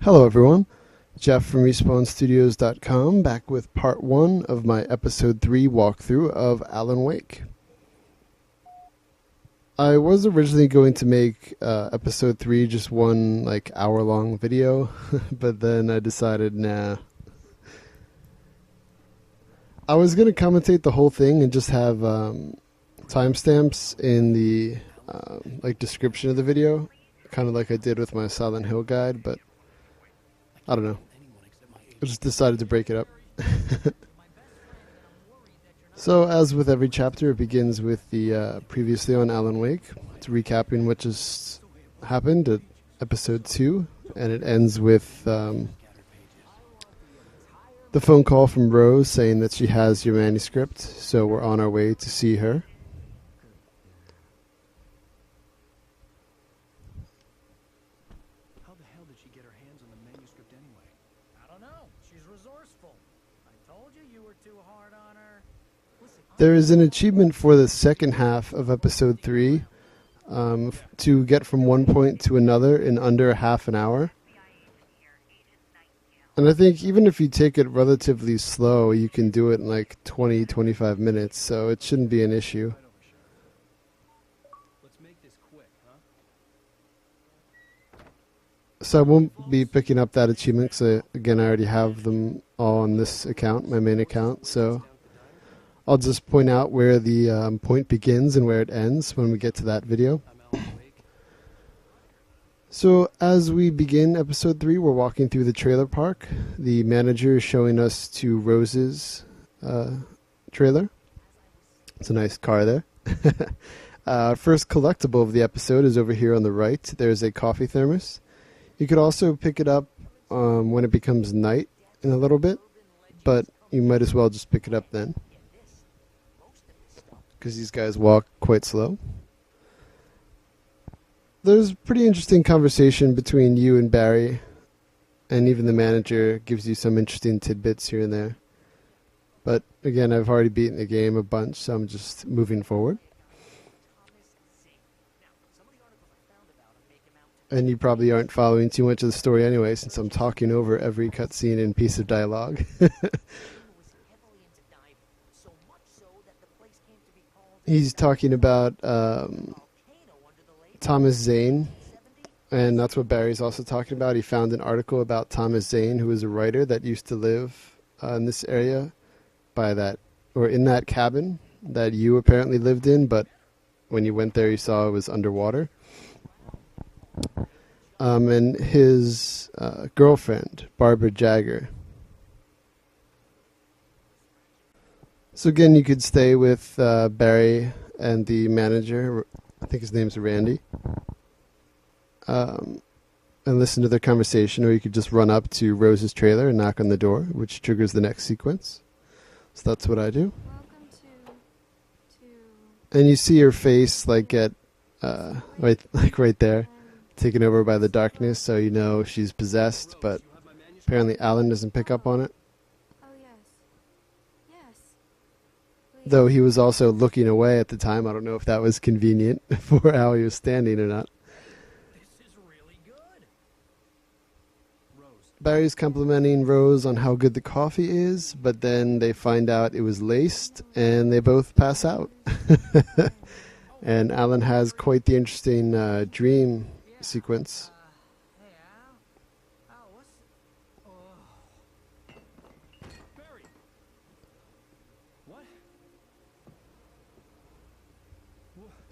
Hello everyone, Jeff from RespawnStudios.com back with part 1 of my episode 3 walkthrough of Alan Wake. I was originally going to make episode 3 just one hour long video, but then I decided nah. I was going to commentate the whole thing and just have timestamps in the description of the video, kind of like I did with my Silent Hill guide, but I don't know. I just decided to break it up. So, as with every chapter, it begins with the previously on Alan Wake. It's recapping what just happened at episode 2, and it ends with the phone call from Rose saying that she has your manuscript, so we're on our way to see her. How the hell did she get her hands on the manuscript anyway? I don't know. She's resourceful. I told you were too hard on her. Listen, There is an achievement for the second half of episode 3 to get from one point to another in under half an hour. And I think even if you take it relatively slow, you can do it in 20-25 minutes, so it shouldn't be an issue. Let's make this quick, huh? So I won't be picking up that achievement because, again, I already have them all on this account, my main account. So I'll just point out where the point begins and where it ends when we get to that video. So as we begin episode 3, we're walking through the trailer park. The manager is showing us to Rose's trailer. It's a nice car there. First collectible of the episode is over here on the right. There's a coffee thermos. You could also pick it up when it becomes night in a little bit, but you might as well just pick it up then, because these guys walk quite slow. There's a pretty interesting conversation between you and Barry, and even the manager gives you some interesting tidbits here and there. But again, I've already beaten the game a bunch, so I'm just moving forward. And you probably aren't following too much of the story anyway, since I'm talking over every cutscene and piece of dialogue. He's talking about Thomas Zane, and that's what Barry's also talking about. He found an article about Thomas Zane, who was a writer that used to live in this area by that, or in that cabin that you apparently lived in, but when you went there you saw it was underwater. And his girlfriend, Barbara Jagger. So again, you could stay with Barry and the manager, I think his name's Randy, and listen to their conversation, or you could just run up to Rose's trailer and knock on the door, which triggers the next sequence. So that's what I do. Welcome And you see her face get right there, taken over by the darkness, so you know she's possessed, but apparently Alan doesn't pick up on it. Oh, yes. Yes. Please. Though he was also looking away at the time. I don't know if that was convenient for how he was standing or not. this is really good. Rose. Barry's complimenting Rose on how good the coffee is, but then they find out it was laced, and they both pass out. And Alan has quite the interesting dream sequence. Hey, Al. Al, what's... Oh. Barry! What?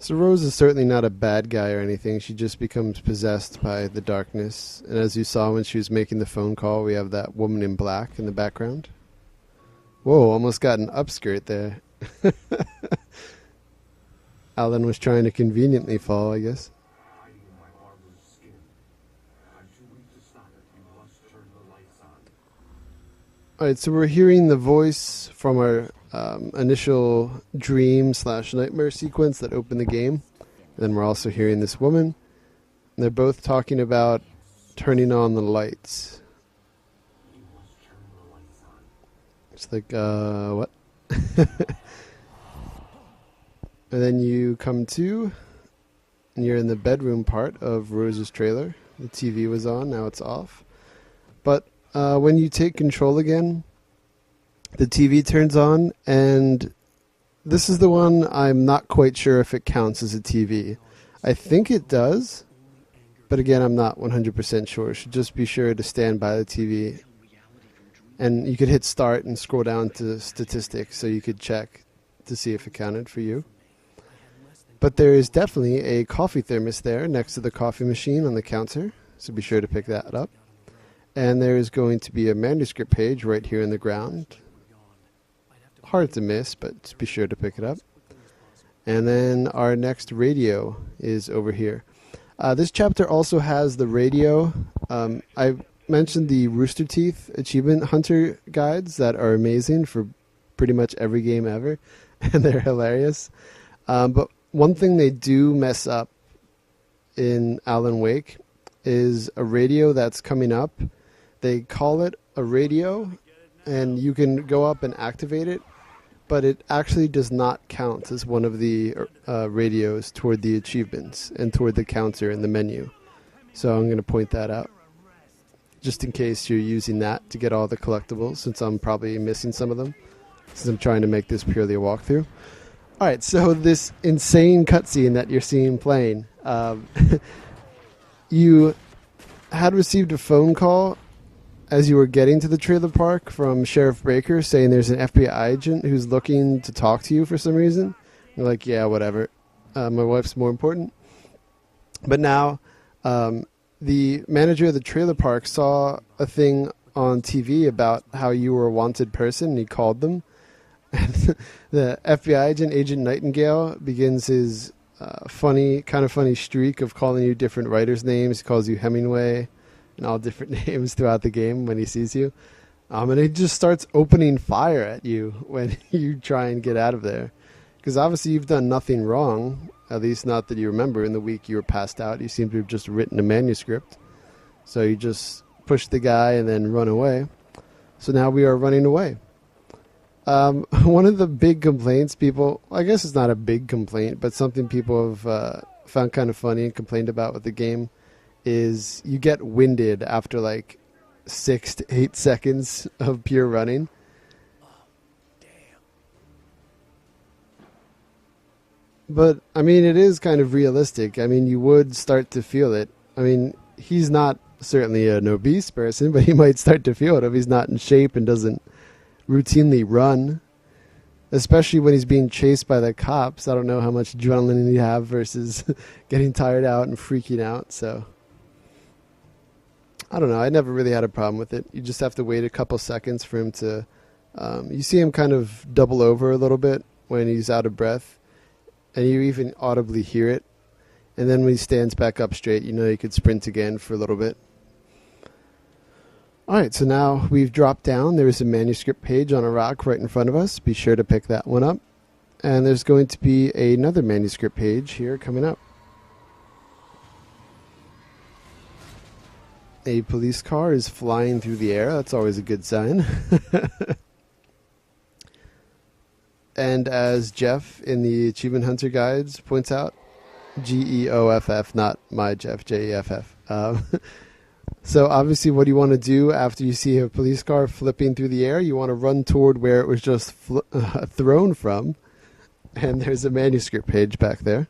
So Rose is certainly not a bad guy or anything. She just becomes possessed by the darkness. And as you saw when she was making the phone call, we have that woman in black in the background. Whoa, almost got an upskirt there. Alan was trying to conveniently fall, I guess. Alright, so we're hearing the voice from our initial dream/nightmare sequence that opened the game. And then we're also hearing this woman. And they're both talking about turning on the lights. It's like, what? And then you come to, and you're in the bedroom part of Rose's trailer. The TV was on, now it's off. But when you take control again, the TV turns on, and this is the one I'm not quite sure if it counts as a TV. I think it does, but again, I'm not 100% sure. Should just be sure to stand by the TV. And you could hit start and scroll down to statistics so you could check to see if it counted for you. But there is definitely a coffee thermos there next to the coffee machine on the counter, so be sure to pick that up. And there is going to be a manuscript page right here in the ground. Hard to miss, but just be sure to pick it up. And then our next radio is over here. This chapter also has the radio. I mentioned the Rooster Teeth Achievement Hunter guides that are amazing for pretty much every game ever, and they're hilarious. But one thing they do mess up in Alan Wake is a radio that's coming up. They call it a radio, and you can go up and activate it, but it actually does not count as one of the radios toward the achievements and toward the counter in the menu. So I'm going to point that out, just in case you're using that to get all the collectibles, since I'm probably missing some of them, since I'm trying to make this purely a walkthrough. Alright, so this insane cutscene that you're seeing playing, you had received a phone call as you were getting to the trailer park from Sheriff Baker saying there's an FBI agent who's looking to talk to you for some reason. You're like, yeah, whatever. My wife's more important. But now, the manager of the trailer park saw a thing on TV about how you were a wanted person, and he called them. And the FBI agent, Agent Nightingale, begins his kind of funny streak of calling you different writers' names. He calls you Hemingway and all different names throughout the game when he sees you. And he just starts opening fire at you when you try and get out of there. Because obviously you've done nothing wrong, at least not that you remember. In the week you were passed out, you seem to have just written a manuscript. So you just push the guy and then run away. So now we are running away. One of the big complaints people, I guess it's not a big complaint, but something people have found kind of funny and complained about with the game, is you get winded after like 6 to 8 seconds of pure running. But, I mean, it is kind of realistic. I mean, you would start to feel it. I mean, he's not certainly an obese person, but he might start to feel it if he's not in shape and doesn't routinely run. Especially when he's being chased by the cops. I don't know how much adrenaline you have versus getting tired out and freaking out, so I don't know. I never really had a problem with it. You just have to wait a couple seconds for him to... you see him kind of double over a little bit when he's out of breath. And you even audibly hear it. And then when he stands back up straight, you know you could sprint again for a little bit. Alright, so now we've dropped down. There's a manuscript page on a rock right in front of us. Be sure to pick that one up. And there's going to be another manuscript page here coming up. A police car is flying through the air. That's always a good sign. And as Jeff in the Achievement Hunter Guides points out, Geoff, not my Jeff, Jeff. So obviously what you want to do after you see a police car flipping through the air, you want to run toward where it was just thrown from. And there's a manuscript page back there.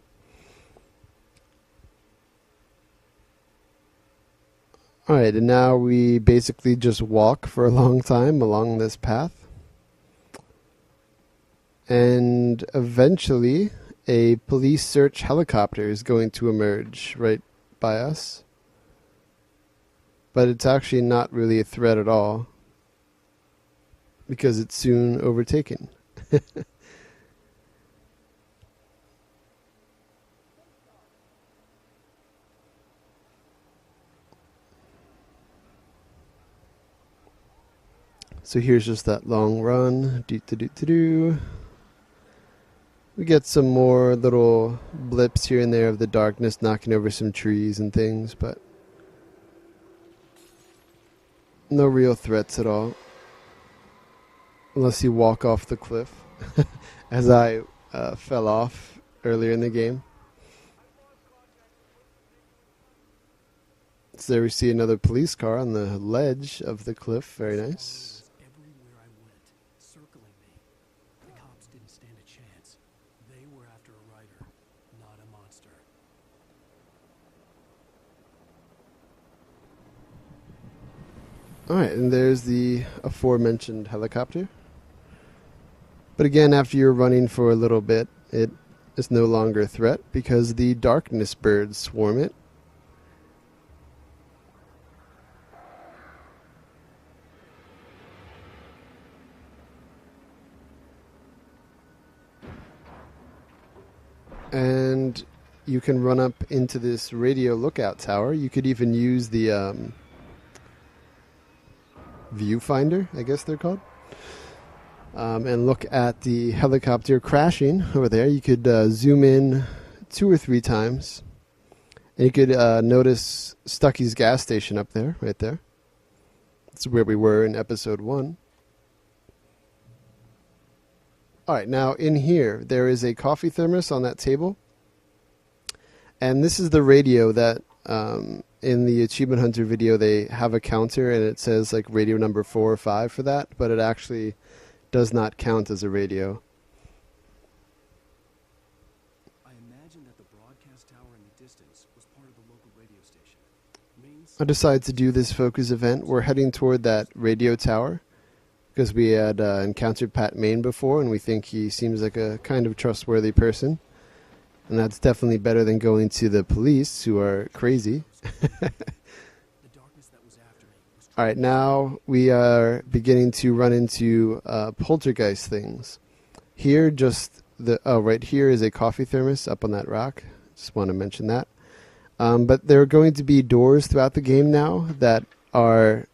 Alright, and now we basically just walk for a long time along this path. And eventually, a police search helicopter is going to emerge right by us. But it's actually not really a threat at all, because it's soon overtaken. So here's just that long run. We get some more little blips here and there of the darkness knocking over some trees and things, but no real threats at all. Unless you walk off the cliff, as I fell off earlier in the game. It's there we see another police car on the ledge of the cliff. Very nice. Everywhere I went, circling me. The cops didn't stand a chance. They were after a writer, not a monster. Alright, and there's the aforementioned helicopter. But again, after you're running for a little bit, it is no longer a threat because the darkness birds swarm it. And you can run up into this radio lookout tower. You could even use the viewfinder, I guess they're called, and look at the helicopter crashing over there. You could zoom in 2 or 3 times, and you could notice Stucky's gas station up there, right there. That's where we were in episode 1. Alright, now in here, there is a coffee thermos on that table. And this is the radio that, in the Achievement Hunter video, they have a counter and it says like radio number 4 or 5 for that, but it actually does not count as a radio. I imagine that the broadcast tower in the distance was part of the local radio station. I decided to do this focus event. We're heading toward that radio tower because we had encountered Pat Main before, and we think he seems like a kind of trustworthy person. And that's definitely better than going to the police, who are crazy. All right, now we are beginning to run into poltergeist things. Here, right here is a coffee thermos up on that rock. Just want to mention that. But there are going to be doors throughout the game now that are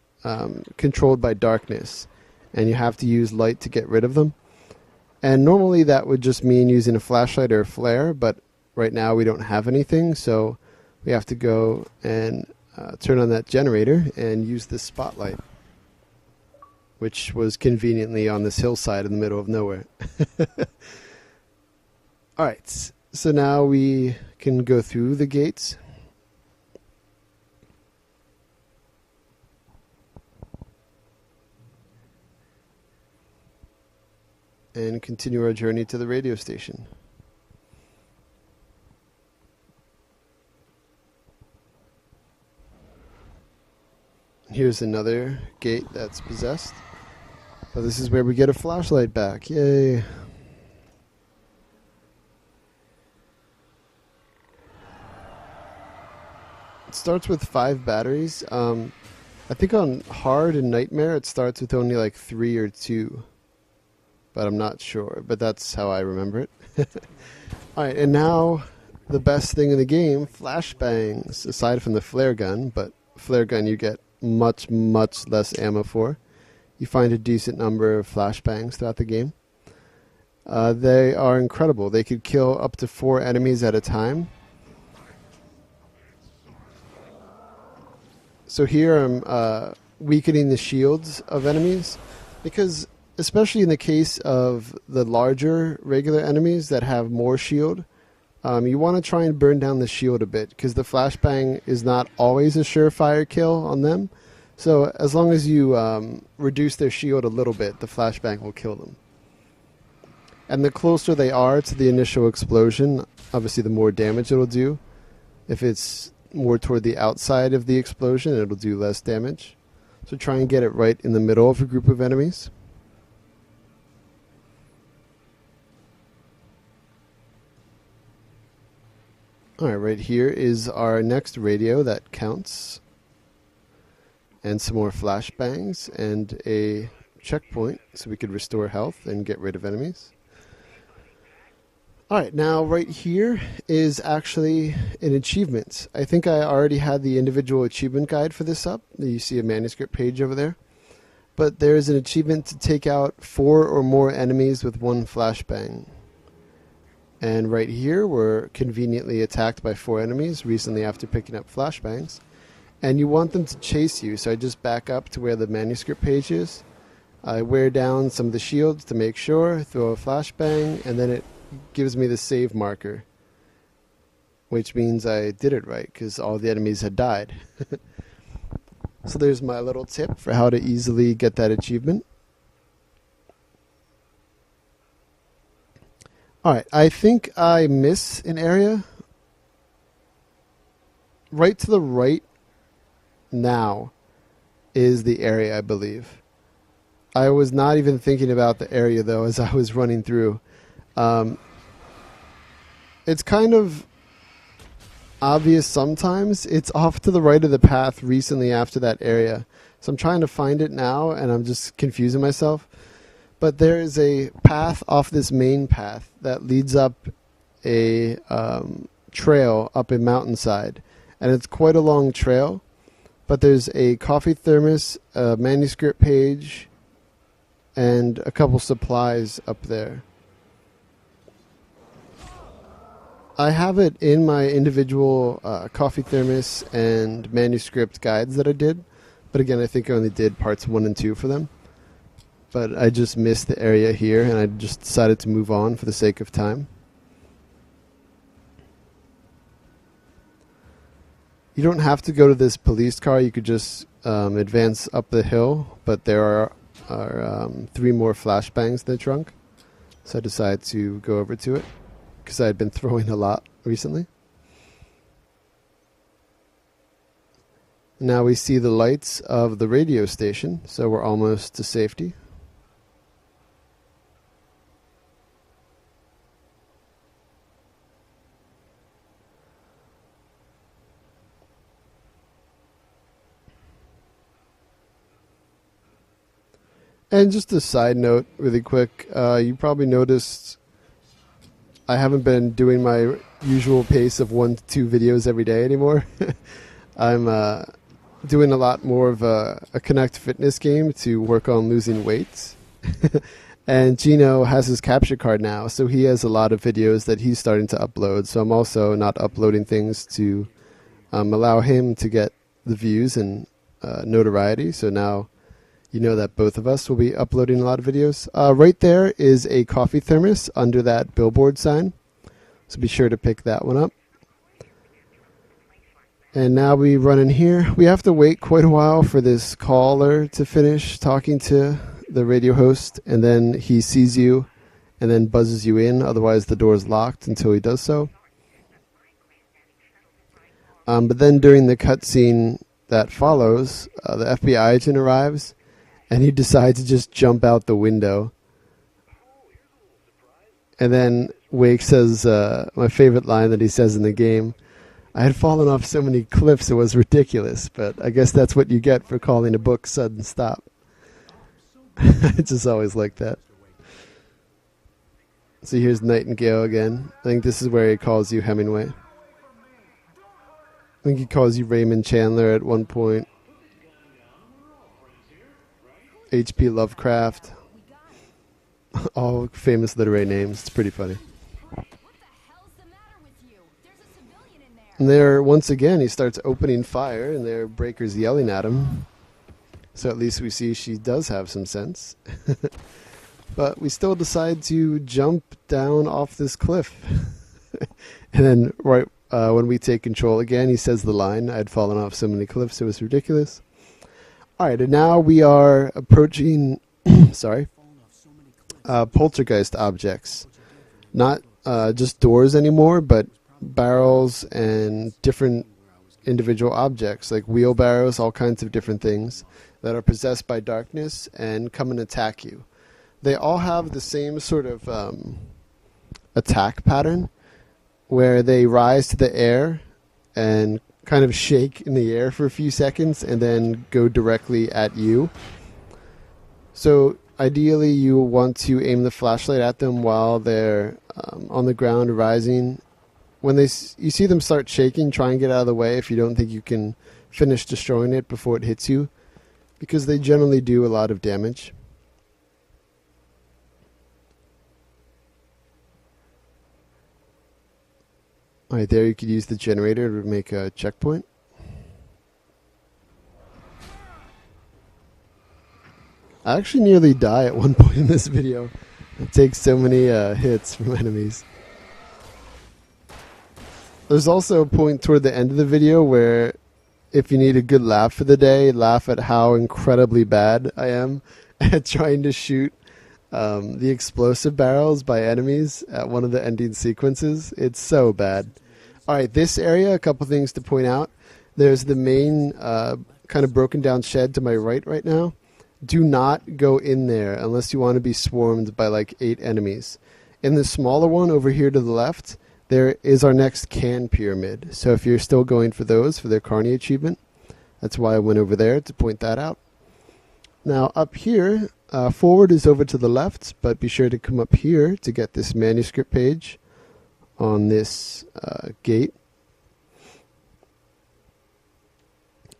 controlled by darkness, and you have to use light to get rid of them. And normally that would just mean using a flashlight or a flare, but right now we don't have anything, so we have to go and turn on that generator and use this spotlight, which was conveniently on this hillside in the middle of nowhere. Alright, so now we can go through the gates. And continue our journey to the radio station. Here's another gate that's possessed. But this is where we get a flashlight back. Yay. It starts with 5 batteries. I think on hard and nightmare it starts with only like 3 or 2. But I'm not sure. But that's how I remember it. Alright, and now the best thing in the game, flashbangs. Aside from the flare gun, but flare gun you get much less ammo for. You find a decent number of flashbangs throughout the game. They are incredible. They could kill up to 4 enemies at a time. So here I'm weakening the shields of enemies, because especially in the case of the larger regular enemies that have more shield, you want to try and burn down the shield a bit, because the flashbang is not always a surefire kill on them. So as long as you reduce their shield a little bit, the flashbang will kill them. And the closer they are to the initial explosion, obviously the more damage it'll do. If it's more toward the outside of the explosion, it'll do less damage. So try and get it right in the middle of a group of enemies. Alright, right here is our next radio that counts. And some more flashbangs and a checkpoint so we could restore health and get rid of enemies. Alright, now right here is actually an achievement. I think I already had the individual achievement guide for this up. You see a manuscript page over there. But there is an achievement to take out 4 or more enemies with 1 flashbang. And right here, we're conveniently attacked by 4 enemies recently after picking up flashbangs. And you want them to chase you, so I just back up to where the manuscript page is. I wear down some of the shields to make sure, throw a flashbang, and then it gives me the save marker. which means I did it right because all the enemies had died. So there's my little tip for how to easily get that achievement. Alright, I think I miss an area. Right to the right now is the area, I believe. I was not even thinking about the area, though, as I was running through. It's kind of obvious sometimes. It's off to the right of the path recently after that area. So I'm trying to find it now, and I'm just confusing myself. But there is a path off this main path that leads up a trail up a mountainside. And it's quite a long trail. But there's a coffee thermos, a manuscript page, and a couple supplies up there. I have it in my individual coffee thermos and manuscript guides that I did. But again, I think I only did parts 1 and 2 for them. But I just missed the area here, and I just decided to move on for the sake of time. You don't have to go to this police car. You could just advance up the hill. But there are 3 more flashbangs in the trunk. So I decided to go over to it, because I had been throwing a lot recently. Now we see the lights of the radio station, so we're almost to safety. And just a side note, really quick, you probably noticed I haven't been doing my usual pace of 1 to 2 videos every day anymore. I'm doing a lot more of a Connect Fitness game to work on losing weight. And Gino has his capture card now, so he has a lot of videos that he's starting to upload. So I'm also not uploading things to allow him to get the views and notoriety. So now you know that both of us will be uploading a lot of videos. Right there is a coffee thermos under that billboard sign. So be sure to pick that one up. And now we run in here. We have to wait quite a while for this caller to finish talking to the radio host. And then he sees you and then buzzes you in. Otherwise the door is locked until he does so. But then during the cutscene that follows, the FBI agent arrives. And he decides to just jump out the window. And then Wake says, my favorite line that he says in the game, I had fallen off so many cliffs it was ridiculous, but I guess that's what you get for calling a book Sudden Stop. It's just always like that. So here's Nightingale again. I think this is where he calls you Hemingway. I think he calls you Raymond Chandler at one point. H.P. Lovecraft. All famous literary names. It's pretty funny. And there, once again, he starts opening fire, and there are breakers yelling at him. So at least we see she does have some sense. But we still decide to jump down off this cliff. And then right when we take control again, he says the line, I'd fallen off so many cliffs, it was ridiculous. Alright, and now we are approaching, poltergeist objects. Not just doors anymore, but barrels and different individual objects, like wheelbarrows, all kinds of different things that are possessed by darkness and come and attack you. They all have the same sort of attack pattern, where they rise to the air and kind of shake in the air for a few seconds and then go directly at you. So ideally you want to aim the flashlight at them while they're on the ground rising. When you see them start shaking, try and get out of the way if you don't think you can finish destroying it before it hits you, because they generally do a lot of damage. Alright, there you could use the generator to make a checkpoint. I actually nearly die at one point in this video. It takes so many hits from enemies. There's also a point toward the end of the video where if you need a good laugh for the day, laugh at how incredibly bad I am at trying to shoot the explosive barrels by enemies at one of the ending sequences. It's so bad. Alright, this area, a couple things to point out. There's the main kind of broken down shed to my right now. Do not go in there unless you want to be swarmed by like 8 enemies. In the smaller one over here to the left, there is our next can pyramid. So if you're still going for those, for their Carney achievement, that's why I went over there to point that out. Now up here, forward is over to the left, but be sure to come up here to get this manuscript page on this gate.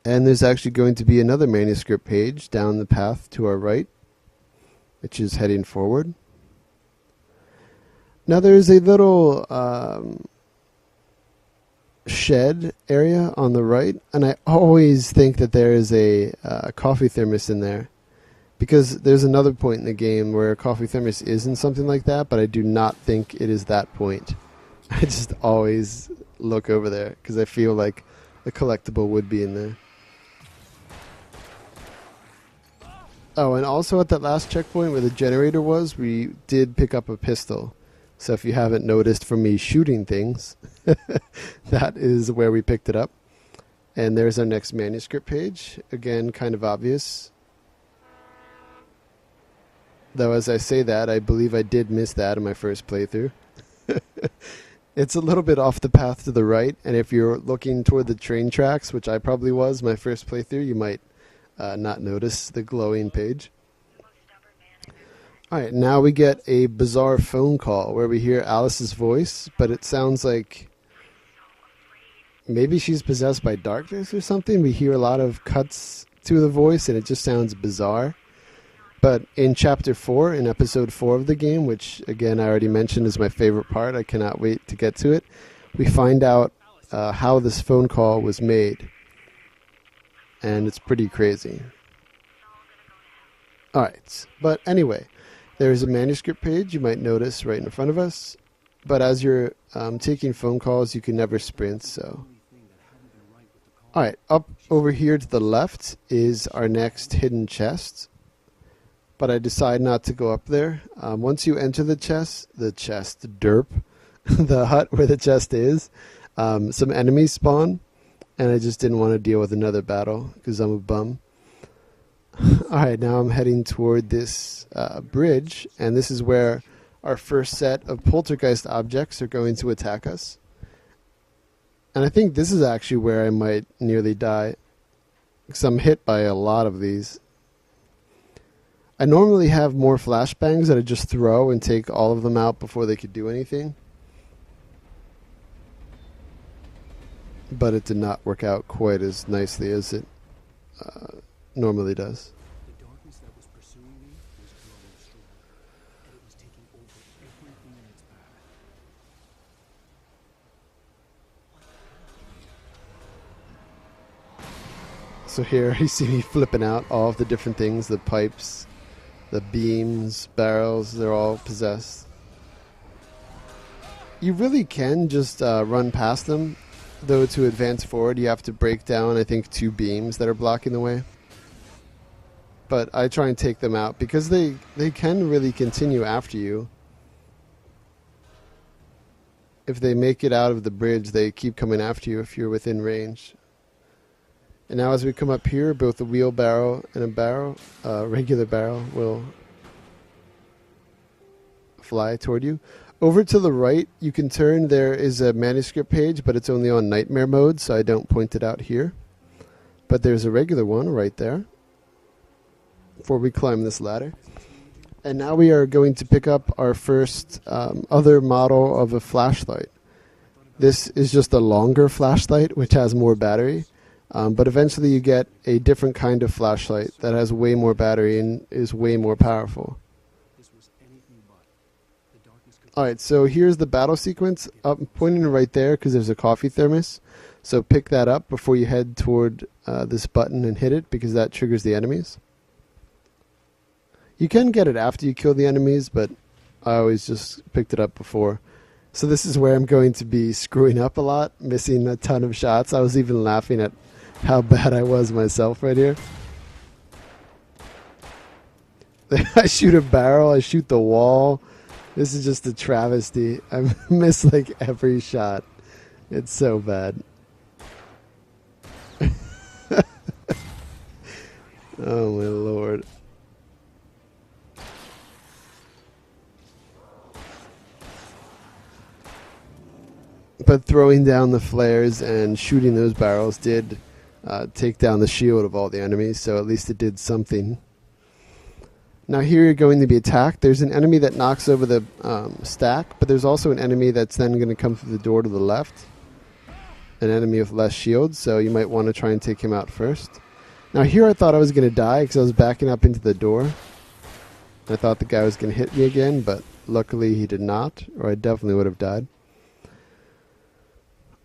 And there's actually going to be another manuscript page down the path to our right, which is heading forward. Now there's a little shed area on the right, and I always think that there is a coffee thermos in there, because there's another point in the game where a coffee thermos is in something like that, but I do not think it is that point. I just always look over there because I feel like a collectible would be in there. Oh, and also at that last checkpoint where the generator was, we did pick up a pistol. So if you haven't noticed from me shooting things, that is where we picked it up. And there's our next manuscript page. Again, kind of obvious. Though as I say that, I believe I did miss that in my first playthrough. It's a little bit off the path to the right, and if you're looking toward the train tracks, which I probably was my first playthrough, you might not notice the glowing page. Alright, now we get a bizarre phone call where we hear Alice's voice, but it sounds like maybe she's possessed by darkness or something. We hear a lot of cuts to the voice and it just sounds bizarre. But in Chapter 4, in Episode 4 of the game, which again I already mentioned is my favorite part, I cannot wait to get to it, we find out how this phone call was made. And it's pretty crazy. Alright, but anyway, there's a manuscript page you might notice right in front of us. But as you're taking phone calls, you can never sprint, so... Alright, up over here to the left is our next hidden chest. But I decide not to go up there. Once you enter the derp, the hut where the chest is, some enemies spawn. And I just didn't want to deal with another battle because I'm a bum. Alright, now I'm heading toward this bridge, and this is where our first set of poltergeist objects are going to attack us. And I think this is actually where I might nearly die, because I'm hit by a lot of these. I normally have more flashbangs that I just throw and take all of them out before they could do anything. But it did not work out quite as nicely as it normally does. The darkness that was pursuing me was growing strong, and it was taking over everything in its path. So here you see me flipping out all of the different things, the pipes, the beams, barrels, they're all possessed. You really can just run past them, though to advance forward you have to break down, I think, 2 beams that are blocking the way. But I try and take them out because they can really continue after you. If they make it out of the bridge, they keep coming after you if you're within range. And now as we come up here, both a wheelbarrow and a regular barrel will fly toward you. Over to the right, you can turn. There is a manuscript page, but it's only on nightmare mode, so I don't point it out here. But there's a regular one right there before we climb this ladder. And now we are going to pick up our first other model of a flashlight. This is just a longer flashlight, which has more battery. But eventually you get a different kind of flashlight that has way more battery and is way more powerful. Alright, so here's the battle sequence. I'm pointing right there because there's a coffee thermos. So pick that up before you head toward this button and hit it, because that triggers the enemies. You can get it after you kill the enemies, but I always just picked it up before. So this is where I'm going to be screwing up a lot, missing a ton of shots. I was even laughing at how bad I was myself right here. I shoot a barrel, I shoot the wall. This is just a travesty. I miss like every shot. It's so bad. Oh my lord. But throwing down the flares and shooting those barrels did take down the shield of all the enemies, so at least it did something. Now here you're going to be attacked. There's an enemy that knocks over the stack, but there's also an enemy that's then going to come through the door to the left. An enemy with less shield, so you might want to try and take him out first. Now here I thought I was going to die because I was backing up into the door. I thought the guy was going to hit me again, but luckily he did not, or I definitely would have died.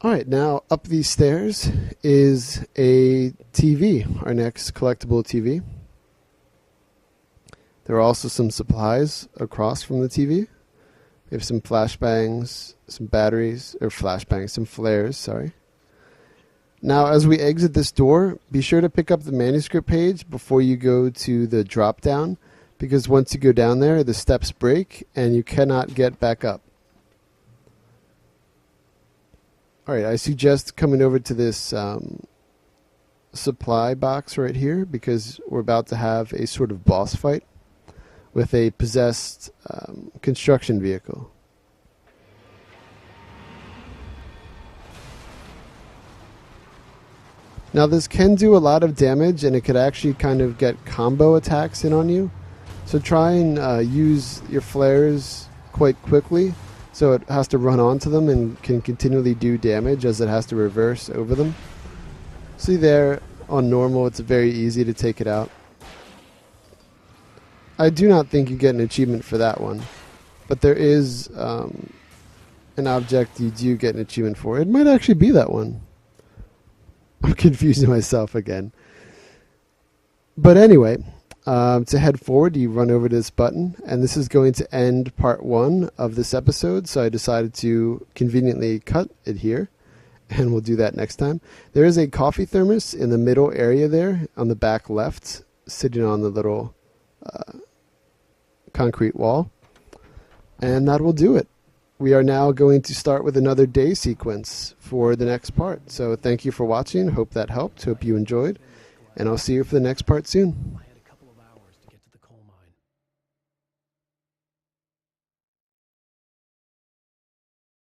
Alright, now up these stairs is a TV, our next collectible TV. There are also some supplies across from the TV. We have some flashbangs, some batteries, or flashbangs, some flares, sorry. Now, as we exit this door, be sure to pick up the manuscript page before you go to the drop down, because once you go down there, the steps break and you cannot get back up. Alright, I suggest coming over to this supply box right here, because we're about to have a sort of boss fight with a possessed construction vehicle. Now this can do a lot of damage, and it could actually kind of get combo attacks in on you. So try and use your flares quite quickly, so it has to run onto them and can continually do damage as it has to reverse over them. See there, on normal it's very easy to take it out. I do not think you get an achievement for that one, but there is an object you do get an achievement for. It might actually be that one. I'm confusing myself again. But anyway, to head forward, you run over to this button, and this is going to end part 1 of this episode, so I decided to conveniently cut it here, and we'll do that next time. There is a coffee thermos in the middle area there, on the back left, sitting on the little concrete wall, and that will do it. We are now going to start with another day sequence for the next part. So thank you for watching. Hope that helped. Hope you enjoyed. And I'll see you for the next part soon.